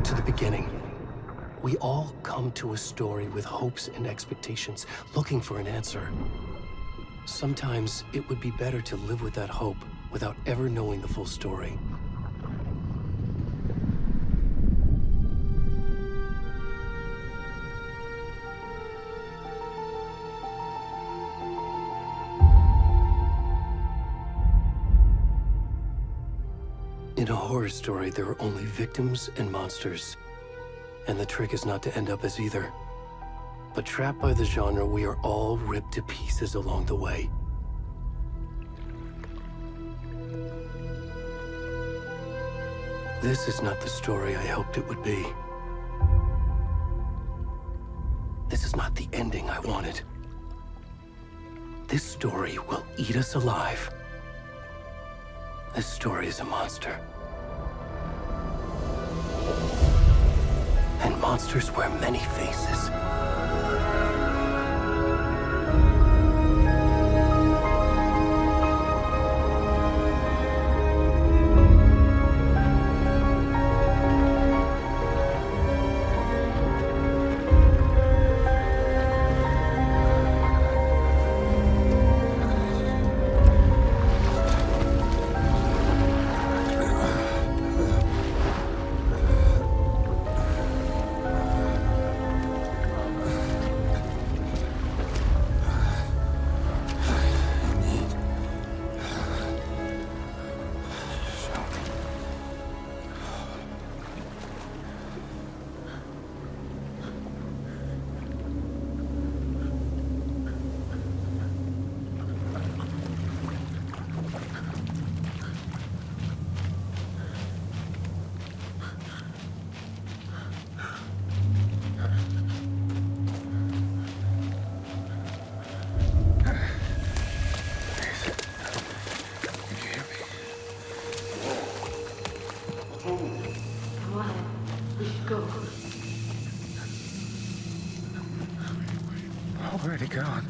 to the beginning. We all come to a story with hopes and expectations, looking for an answer. Sometimes it would be better to live with that hope without ever knowing the full story. In a horror story, there are only victims and monsters. And the trick is not to end up as either. But trapped by the genre, we are all ripped to pieces along the way. This is not the story I hoped it would be. This is not the ending I wanted. This story will eat us alive. This story is a monster. And monsters wear many faces. Where'd he gone?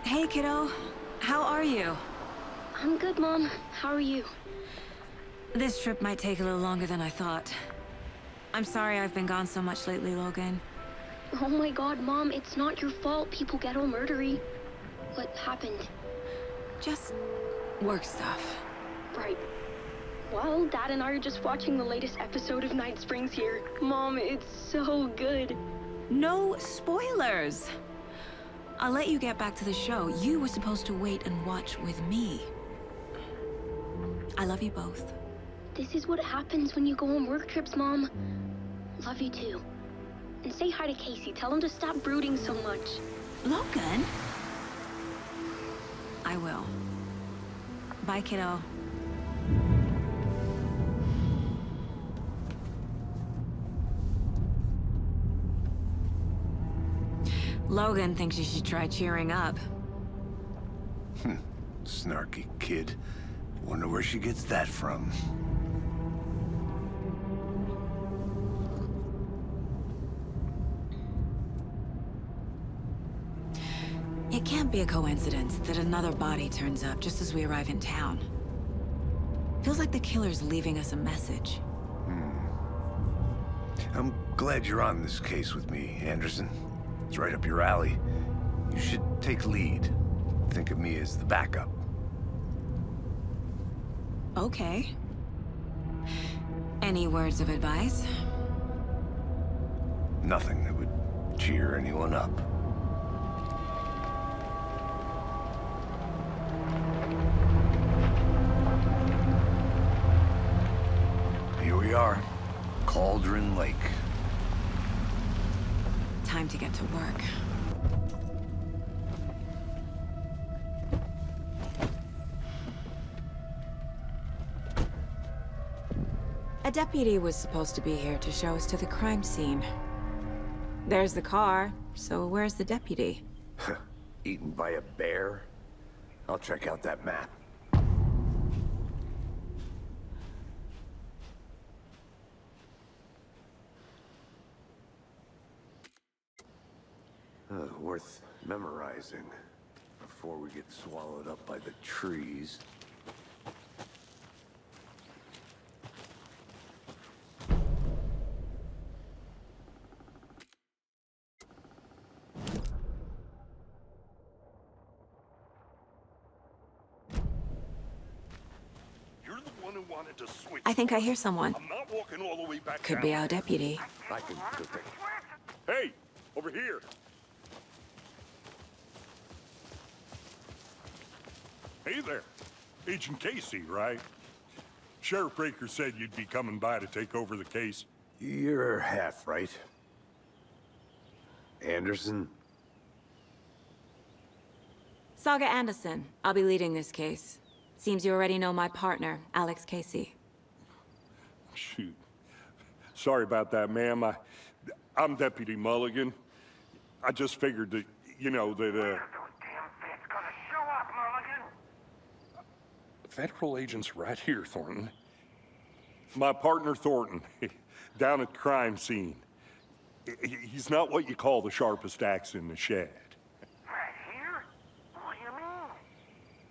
Hey, kiddo. How are you? I'm good, Mom. How are you? This trip might take a little longer than I thought. I'm sorry I've been gone so much lately, Logan. Oh my god, Mom, it's not your fault people get all murdery. What happened? Just work stuff. Right. Well, Dad and I are just watching the latest episode of Night Springs here. Mom, it's so good. No spoilers! I'll let you get back to the show. You were supposed to wait and watch with me. I love you both. This is what happens when you go on work trips, Mom. Love you too. And say hi to Casey. Tell him to stop brooding so much. Logan? I will. Bye, kiddo. Logan thinks you should try cheering up. Snarky kid. Wonder where she gets that from. It can't be a coincidence that another body turns up just as we arrive in town. Feels like the killer's leaving us a message. I'm glad you're on this case with me, Anderson. It's right up your alley. You should take lead. Think of me as the backup. Okay. Any words of advice? Nothing that would cheer anyone up. Here we are. Cauldron Lake. Time to get to work. A deputy was supposed to be here to show us to the crime scene. There's the car, so where's the deputy? Eaten by a bear? I'll check out that map. Worth memorizing before we get swallowed up by the trees. You're the one who wanted to switch. I think I hear someone. I'm not walking all the way back Could down. be our deputy. I can go take. Hey, over here. Hey there. Agent Casey, right? Sheriff Breaker said you'd be coming by to take over the case. You're half right. Anderson? Saga Anderson. I'll be leading this case. Seems you already know my partner, Alex Casey. Shoot. Sorry about that, ma'am. I'm Deputy Mulligan. I just figured that, you know, that, Federal agent's right here, Thornton. My partner, Thornton, down at the crime scene. He's not what you call the sharpest axe in the shed. Right here? What do you mean?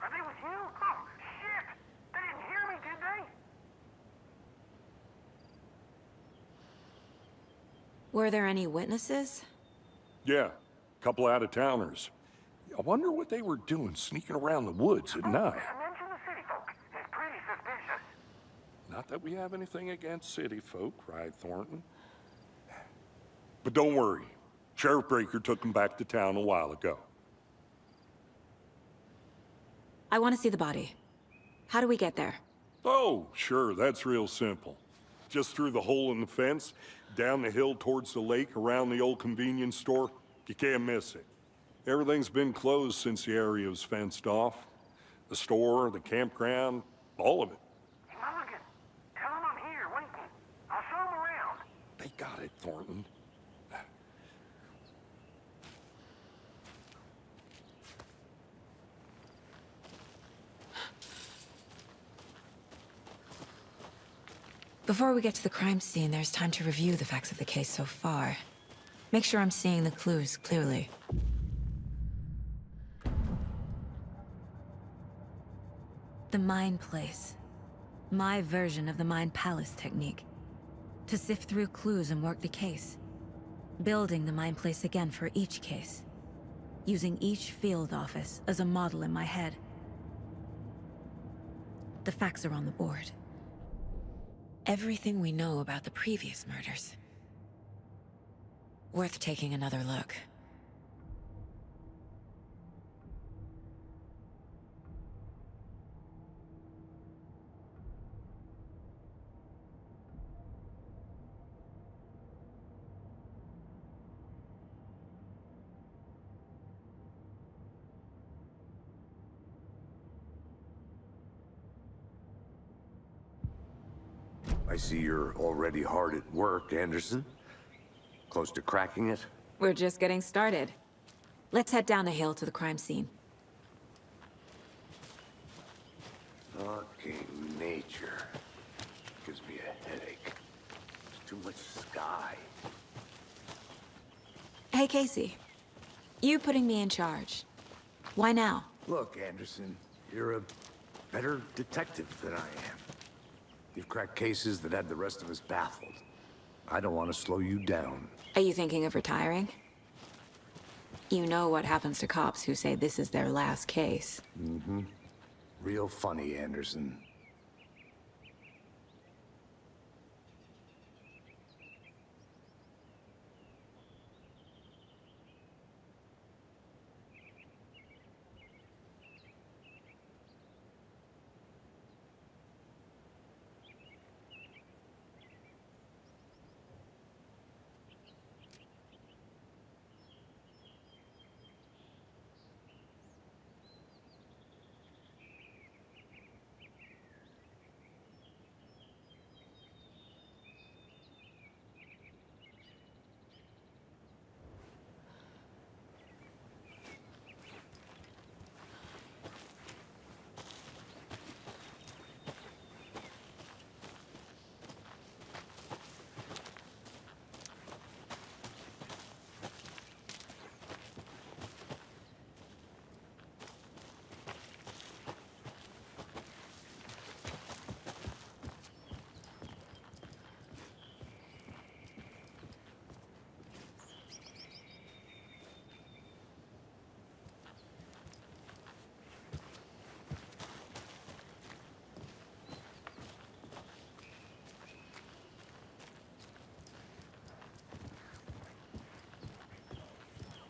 Are they with you? Oh, shit! They didn't hear me, did they? Were there any witnesses? Yeah, a couple out-of-towners. I wonder what they were doing sneaking around the woods at night. Mention the city folk. It's pretty suspicious. Not that we have anything against city folk, right, Thornton? But don't worry. Sheriff Breaker took them back to town a while ago. I want to see the body. How do we get there? Oh, sure, that's real simple. Just through the hole in the fence, down the hill towards the lake, around the old convenience store. You can't miss it. Everything's been closed since the area was fenced off. The store, the campground, all of it. Mulligan, tell them I'm here, waiting. I'll show them around. They got it, Thornton. Before we get to the crime scene, there's time to review the facts of the case so far. Make sure I'm seeing the clues clearly. The Mind Place. My version of the Mind Palace technique. To sift through clues and work the case. Building the Mind Place again for each case. Using each field office as a model in my head. The facts are on the board. Everything we know about the previous murders. Worth taking another look. I see you're already hard at work, Anderson. Close to cracking it? We're just getting started. Let's head down the hill to the crime scene. Fucking nature. Gives me a headache. There's too much sky. Hey, Casey. You putting me in charge. Why now? Look, Anderson, you're a better detective than I am. You've cracked cases that had the rest of us baffled. I don't want to slow you down. Are you thinking of retiring? You know what happens to cops who say this is their last case. Mm-hmm. Real funny, Anderson.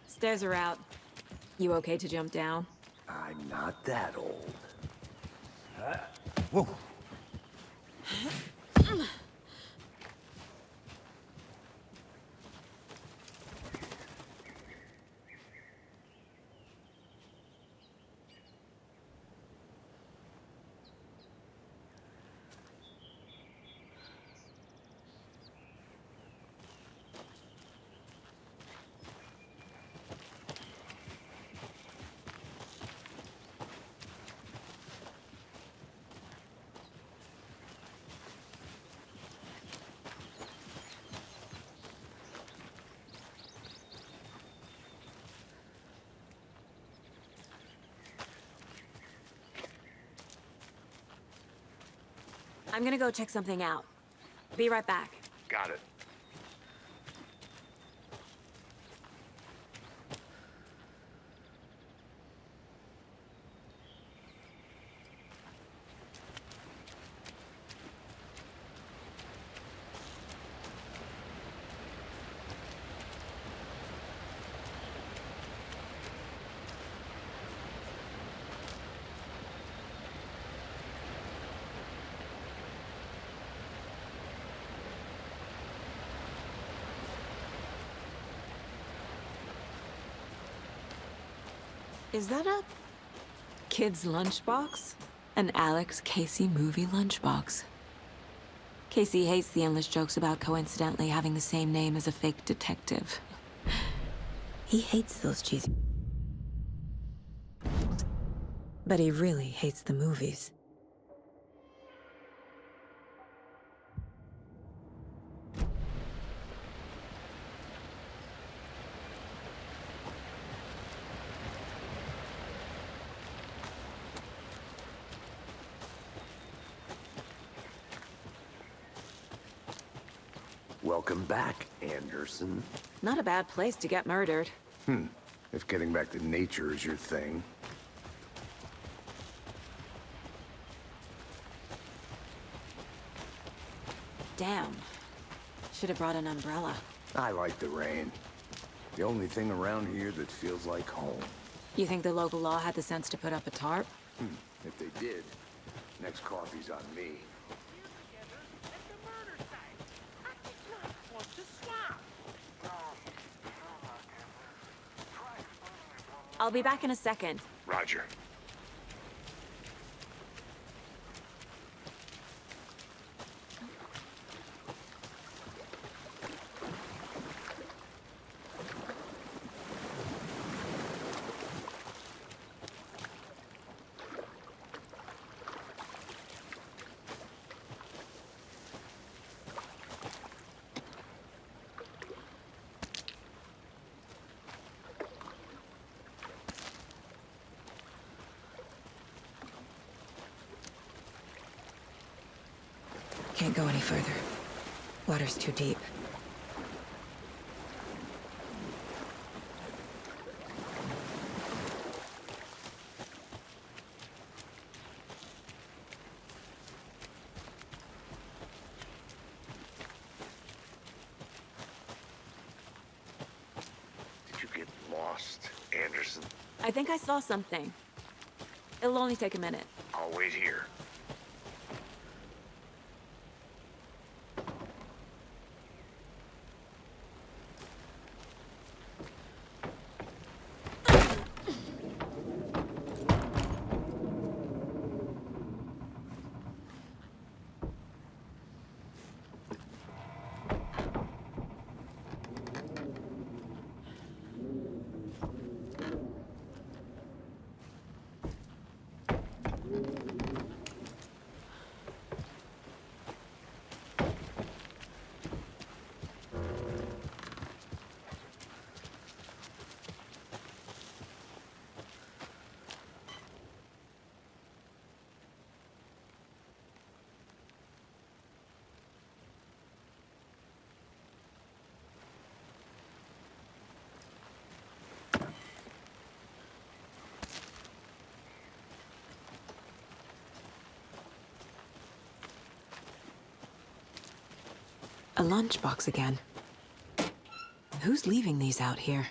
Stairs are out. You okay to jump down? I'm not that old. Whoa. I'm gonna go check something out. Be right back. Got it. Is that a kid's lunchbox? An Alex Casey movie lunchbox. Casey hates the endless jokes about coincidentally having the same name as a fake detective. He hates those cheesy... But he really hates the movies. Welcome back, Anderson. Not a bad place to get murdered. If getting back to nature is your thing. Damn. Should have brought an umbrella. I like the rain. The only thing around here that feels like home. You think the local law had the sense to put up a tarp? If they did, next coffee's on me. Together at the murder site. I did not want to swap. I'll be back in a second. Roger. Can't go any further. Water's too deep. Did you get lost, Anderson? I think I saw something. It'll only take a minute. I'll wait here. A lunchbox again. Who's leaving these out here?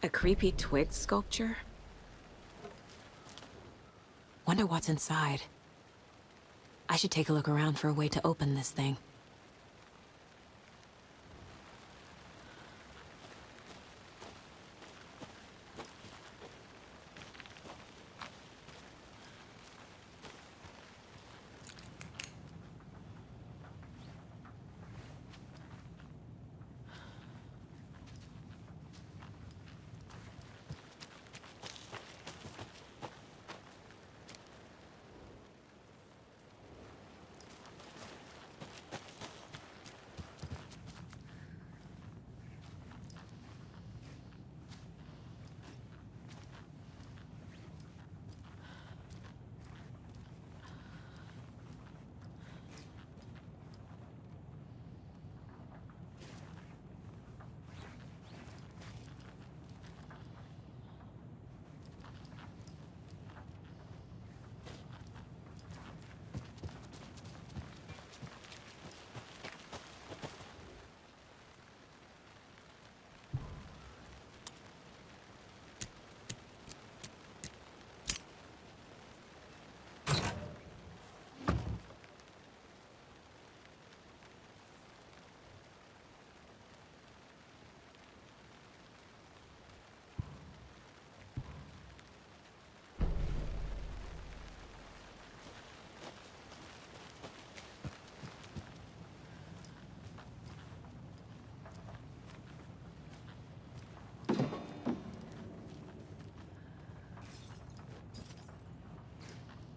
A creepy twig sculpture? Wonder what's inside. I should take a look around for a way to open this thing.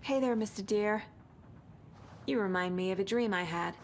Hey there, Mr. Deer. You remind me of a dream I had.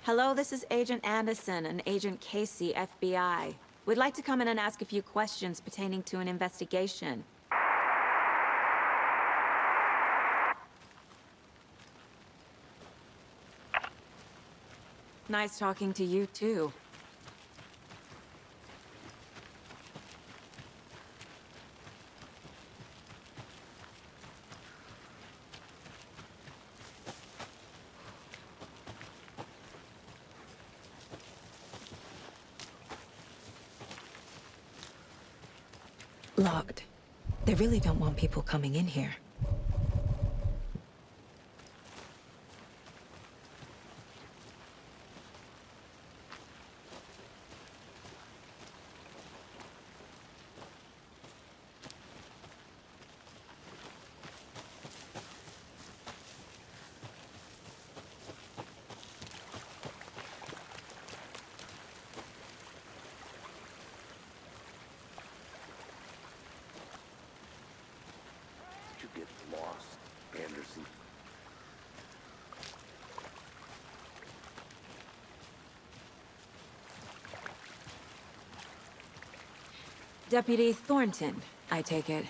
Hello, this is Agent Anderson and Agent Casey, FBI. We'd like to come in and ask a few questions pertaining to an investigation. Nice talking to you, too. Locked. They really don't want people coming in here. You get lost, Anderson. Deputy Thornton, I take it.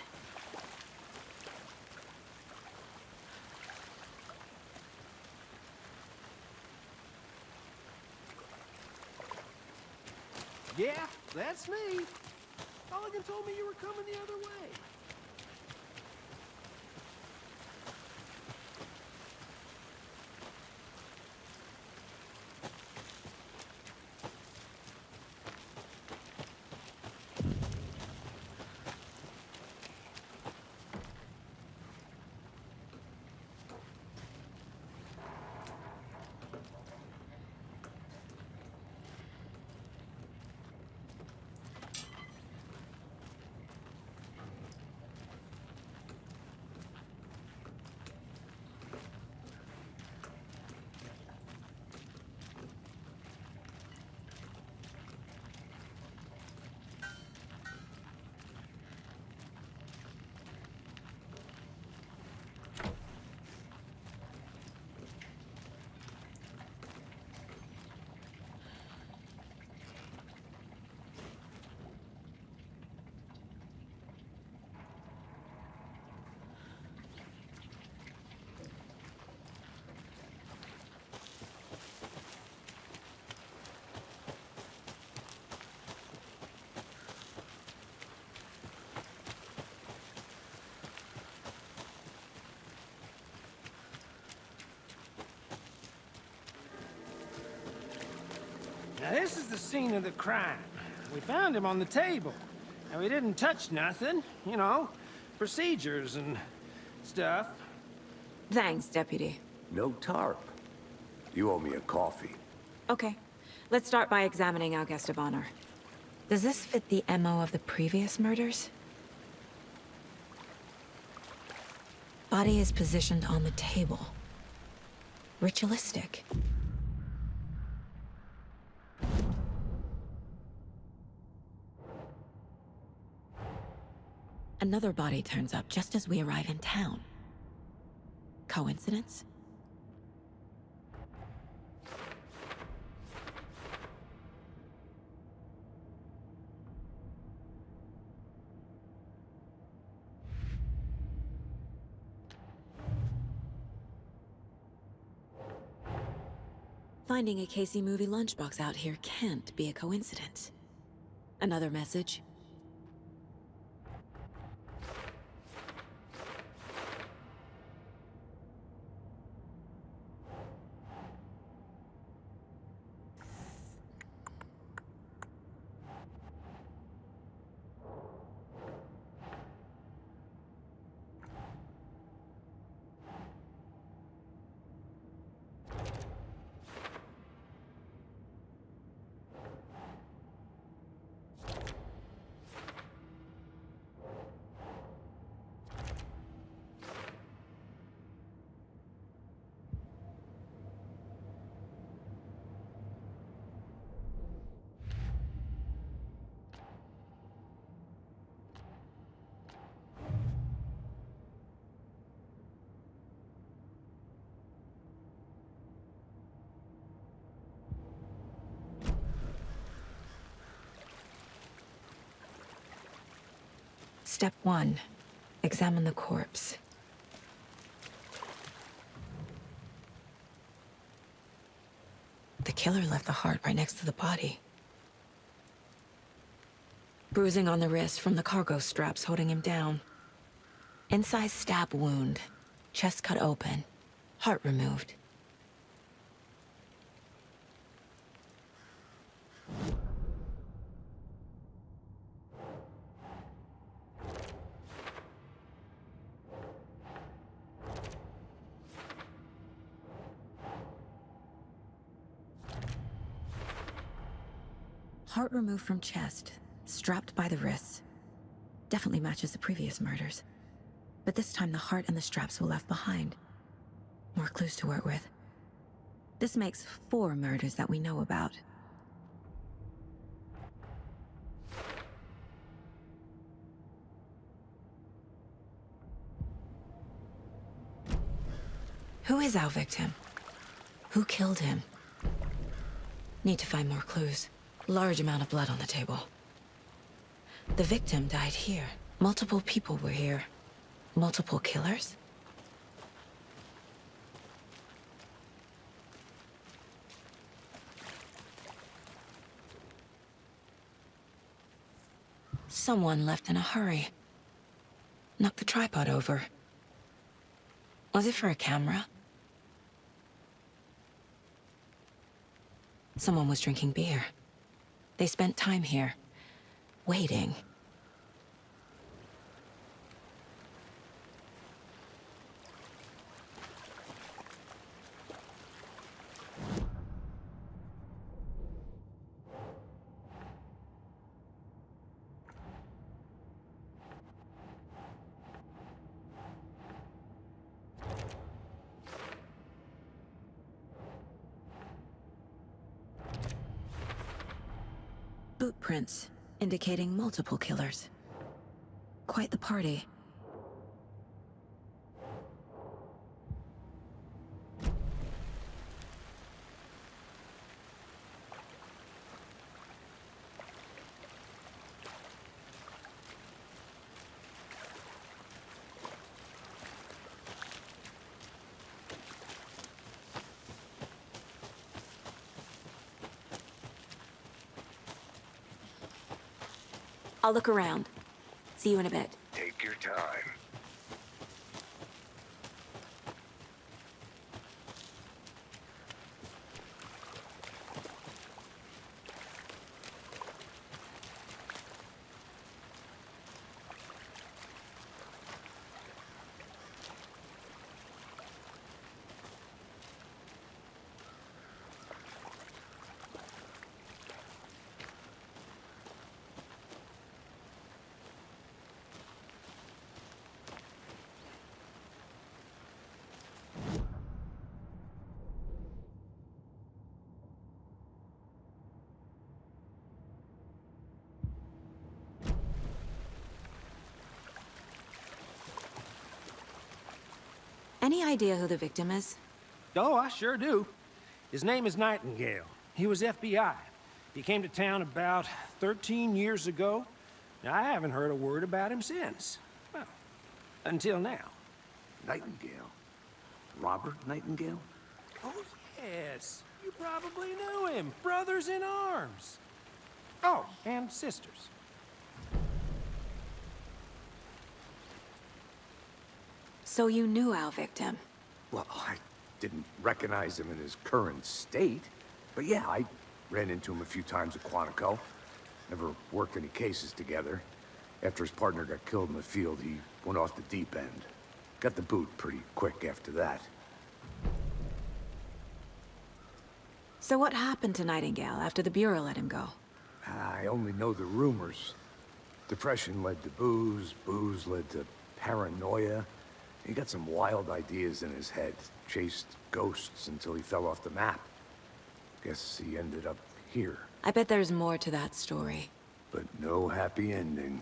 Yeah, that's me. Mulligan told me you were coming the other way. this is the scene of the crime. We found him on the table. And we didn't touch nothing, you know, procedures and stuff. Thanks, Deputy. No tarp. You owe me a coffee. Okay, let's start by examining our guest of honor. Does this fit the MO of the previous murders? Body is positioned on the table. Ritualistic. Another body turns up just as we arrive in town. Coincidence? Finding a Casey movie lunchbox out here can't be a coincidence. Another message? Step 1. Examine the corpse. The killer left the heart right next to the body. Bruising on the wrist from the cargo straps holding him down. Incised stab wound. Chest cut open. Heart removed. Heart removed from chest, strapped by the wrists. Definitely matches the previous murders. But this time the heart and the straps were left behind. More clues to work with. This makes 4 murders that we know about. Who is our victim? Who killed him? Need to find more clues. Large amount of blood on the table. The victim died here. Multiple people were here. Multiple killers? Someone left in a hurry. Knocked the tripod over. Was it for a camera? Someone was drinking beer. They spent time here, waiting. Boot prints, indicating multiple killers. Quite the party. I'll look around. See you in a bit. Take your time. Any idea who the victim is? Oh, I sure do. His name is Nightingale. He was FBI. He came to town about 13 years ago. I haven't heard a word about him since. Well, until now. Nightingale? Robert Nightingale? Oh, yes. You probably knew him. Brothers in arms. Oh, and sisters. So you knew our victim? Well, I didn't recognize him in his current state. But yeah, I ran into him a few times at Quantico. Never worked any cases together. After his partner got killed in the field, he went off the deep end. Got the boot pretty quick after that. So what happened to Nightingale after the Bureau let him go? I only know the rumors. Depression led to booze, booze led to paranoia. He got some wild ideas in his head, chased ghosts until he fell off the map. Guess he ended up here. I bet there's more to that story. But no happy ending.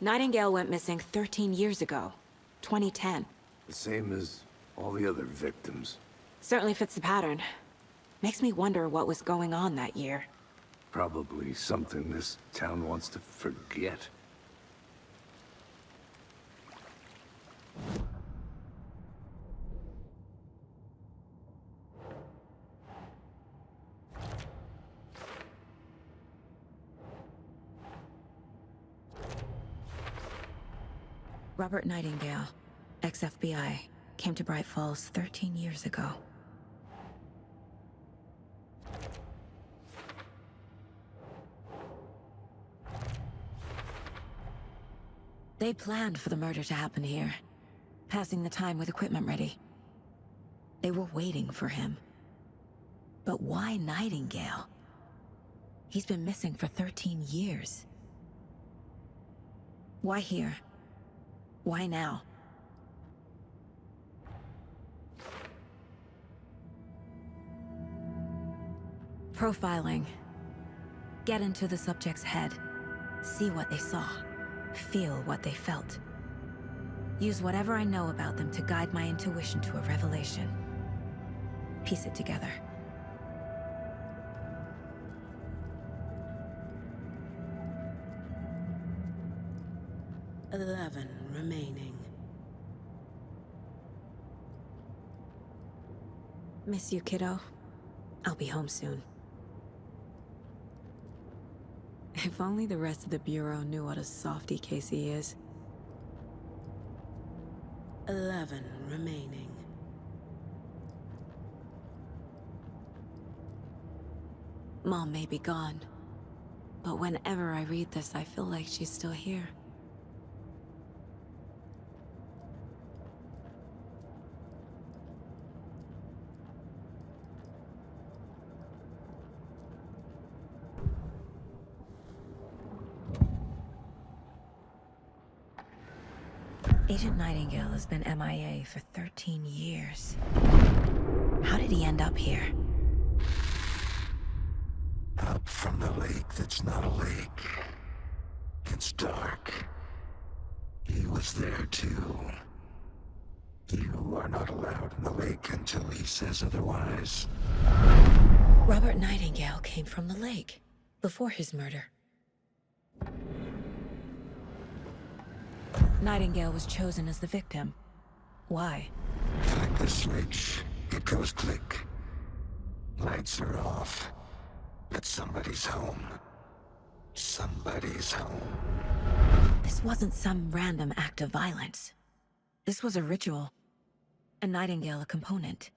Nightingale went missing 13 years ago, 2010. The same as all the other victims. Certainly fits the pattern. Makes me wonder what was going on that year. Probably something this town wants to forget. Robert Nightingale, ex-FBI, came to Bright Falls 13 years ago. They planned for the murder to happen here, passing the time with equipment ready. They were waiting for him. But why Nightingale? He's been missing for 13 years. Why here? Why now? Profiling. Get into the subject's head. See what they saw. Feel what they felt. Use whatever I know about them to guide my intuition to a revelation. Piece it together. "11 remaining." Miss you, kiddo. I'll be home soon. If only the rest of the Bureau knew what a softy Casey is. 11 remaining. Mom may be gone, but whenever I read this, I feel like she's still here. Agent Nightingale has been MIA for 13 years. How did he end up here? Up from the lake that's not a lake. It's dark. He was there too. You are not allowed in the lake until he says otherwise. Robert Nightingale came from the lake, before his murder. Nightingale was chosen as the victim. Why? Like the switch, it goes click. Lights are off. But somebody's home. Somebody's home. This wasn't some random act of violence. This was a ritual. And Nightingale a component.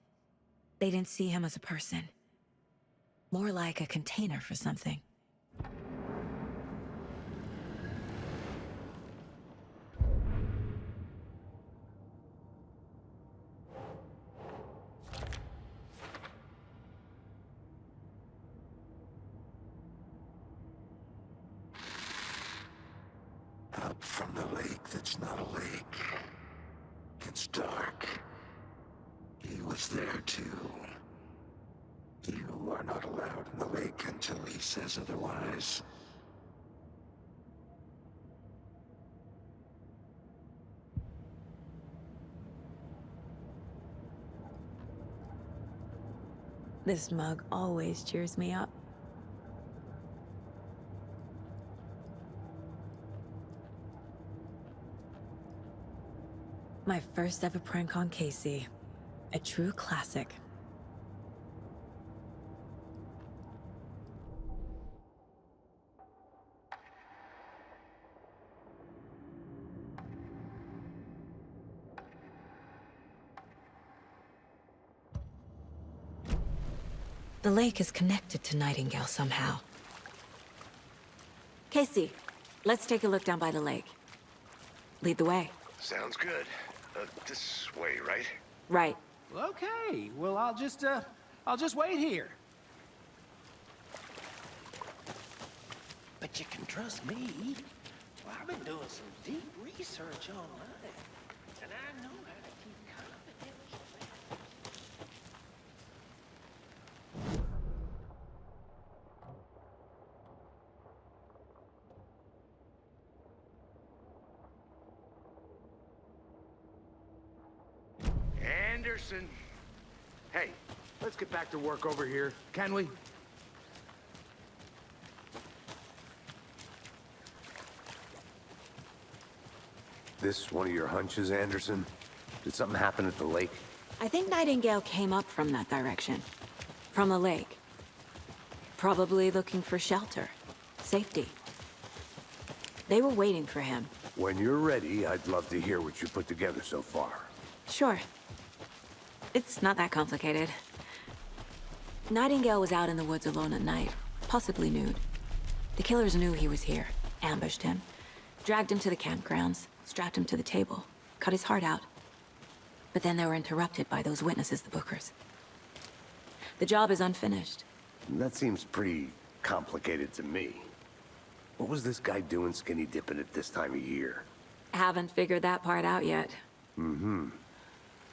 They didn't see him as a person. More like a container for something. Up from the lake that's not a lake. It's dark. He was there too. You are not allowed in the lake until he says otherwise. This mug always cheers me up. My first ever prank on Casey. A true classic. The lake is connected to Nightingale somehow. Casey, let's take a look down by the lake. Lead the way. Sounds good. This way, right? Right. Okay, well, I'll just wait here. But you can trust me. Well, I've been doing some deep research online, and I know how to keep confidential. Anderson. Hey, let's get back to work over here, can we? This one of your hunches, Anderson? Did something happen at the lake? I think Nightingale came up from that direction. From the lake. Probably looking for shelter. Safety. They were waiting for him. When you're ready, I'd love to hear what you put together so far. Sure. It's not that complicated. Nightingale was out in the woods alone at night, possibly nude. The killers knew he was here, ambushed him, dragged him to the campgrounds, strapped him to the table, cut his heart out. But then they were interrupted by those witnesses, the Bookers. The job is unfinished. That seems pretty complicated to me. What was this guy doing skinny dipping at this time of year? Haven't figured that part out yet. Mm-hmm.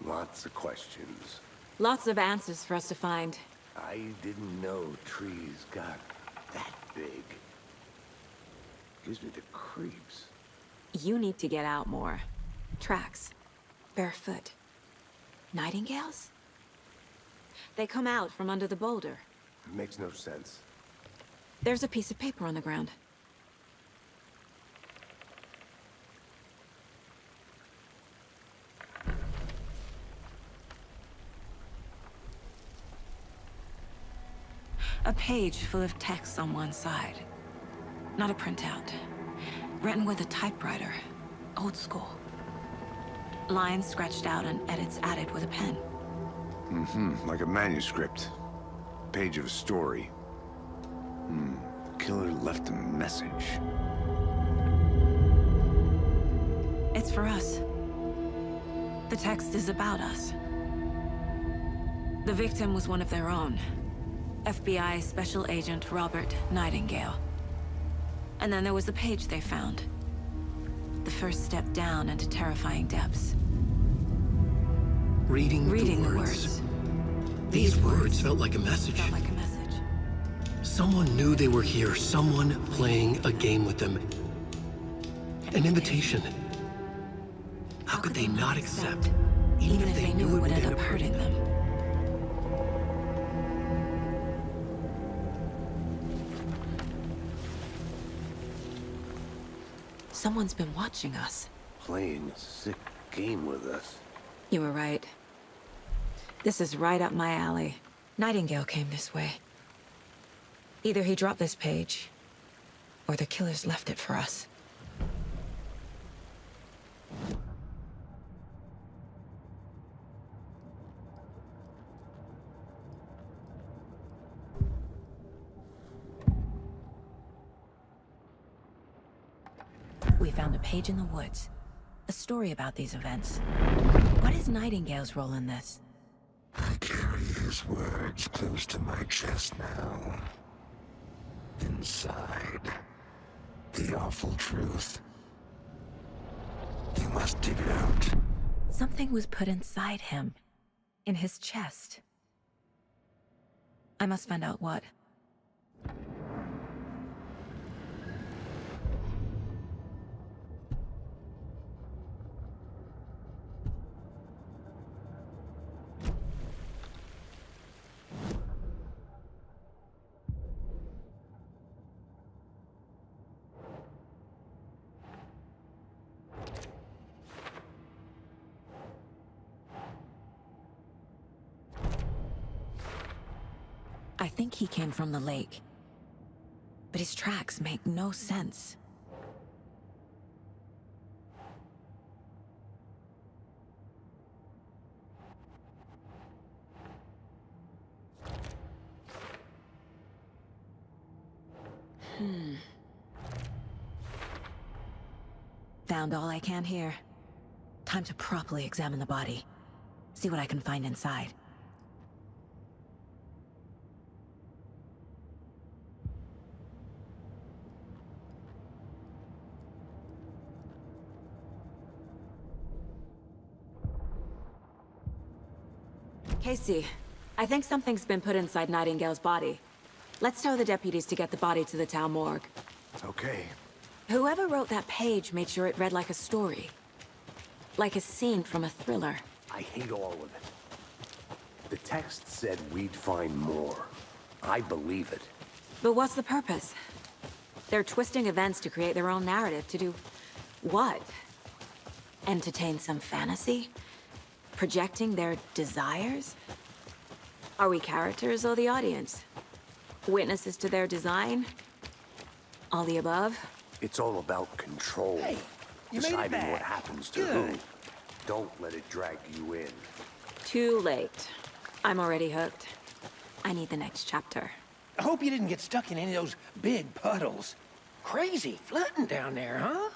Lots of questions. Lots of answers for us to find. I didn't know trees got that big. Gives me the creeps. You need to get out more. Tracks. Barefoot. Nightingales? They come out from under the boulder. Makes no sense. There's a piece of paper on the ground. A page full of text on one side. Not a printout. Written with a typewriter. Old school. Lines scratched out and edits added with a pen. Mm-hmm. Like a manuscript. Page of a story. Killer left a message. It's for us. The text is about us. The victim was one of their own. FBI Special Agent Robert Nightingale. And then there was the page they found. The first step down into terrifying depths. Reading the words. These words felt like a message. Felt like a message. Someone knew they were here. Someone playing a game with them. An invitation. How could they not accept? Even if they knew it would end up hurting them. Someone's been watching us. Playing a sick game with us. You were right. This is right up my alley. Nightingale came this way. Either he dropped this page, or the killers left it for us. We found a page in the woods. A story about these events. What is Nightingale's role in this? I carry his words close to my chest now. Inside, the awful truth. You must dig it out. Something was put inside him. In his chest. I must find out what. I think he came from the lake. But his tracks make no sense. Found all I can here. Time to properly examine the body. See what I can find inside. Casey, I think something's been put inside Nightingale's body. Let's tell the deputies to get the body to the town morgue. Okay. Whoever wrote that page made sure it read like a story. Like a scene from a thriller. I hate all of it. The text said we'd find more. I believe it. But what's the purpose? They're twisting events to create their own narrative to do what? Entertain some fantasy? Projecting their desires? Are we characters or the audience? Witnesses to their design? All the above? It's all about control. Hey, you made it deciding back. what happens to Good. who. Don't let it drag you in. Too late. I'm already hooked. I need the next chapter. I hope you didn't get stuck in any of those big puddles. Crazy flooding down there, huh?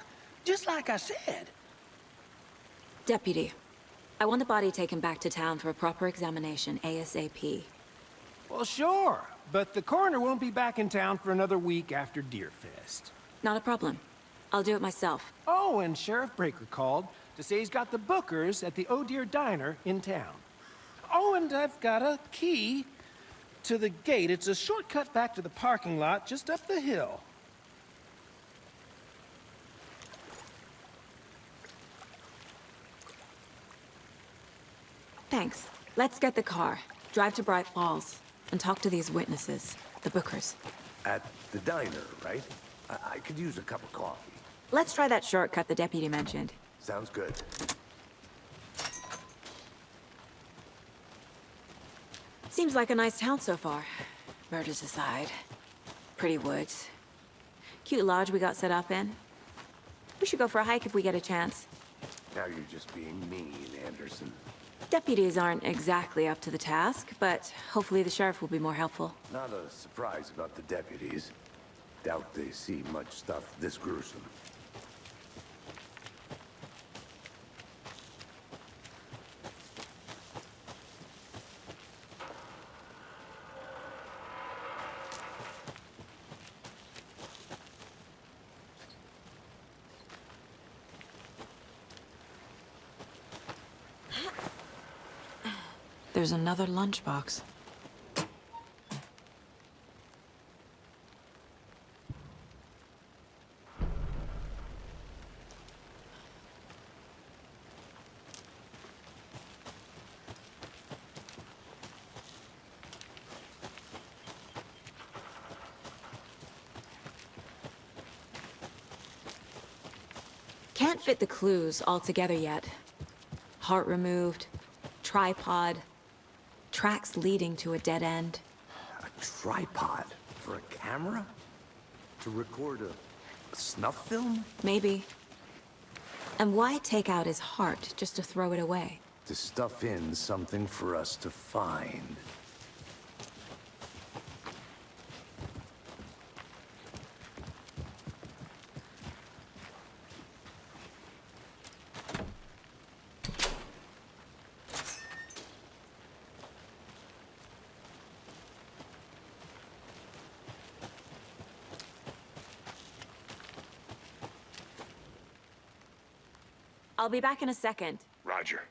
Just like I said. Deputy, I want the body taken back to town for a proper examination, ASAP. Well, sure, but the coroner won't be back in town for another week after Deerfest. Not a problem. I'll do it myself. Oh, and Sheriff Breaker called to say he's got the bookers at the Oh Dear Diner in town. Oh, and I've got a key to the gate. It's a shortcut back to the parking lot just up the hill. Thanks. Let's get the car, drive to Bright Falls, and talk to these witnesses, the bookers. At the diner, right? I could use a cup of coffee. Let's try that shortcut the deputy mentioned. Sounds good. Seems like a nice town so far. Murders aside. Pretty woods. Cute lodge we got set up in. We should go for a hike if we get a chance. Now you're just being mean, Anderson. Deputies aren't exactly up to the task, but hopefully the sheriff will be more helpful. Not a surprise about the deputies. Doubt they see much stuff this gruesome. There's another lunchbox. Can't fit the clues all together yet. Heart removed, tripod, tracks leading to a dead end. A tripod for a camera? To record a snuff film? Maybe. And why take out his heart just to throw it away? To stuff in something for us to find. I'll be back in a second. Roger.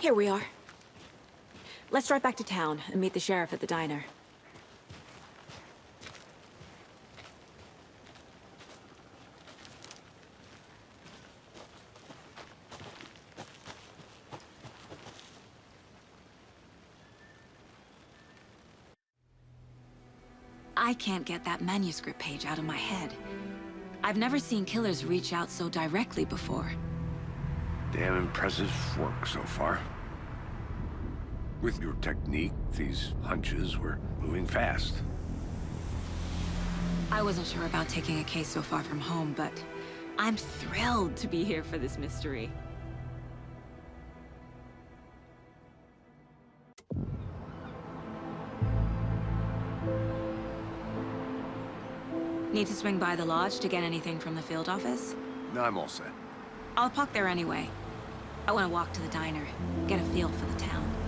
Here we are. Let's drive back to town and meet the sheriff at the diner. I can't get that manuscript page out of my head. I've never seen killers reach out so directly before. Damn impressive work so far. With your technique, these hunches were moving fast. I wasn't sure about taking a case so far from home, but I'm thrilled to be here for this mystery. Need to swing by the lodge to get anything from the field office? No, I'm all set. I'll park there anyway. I want to walk to the diner, get a feel for the town.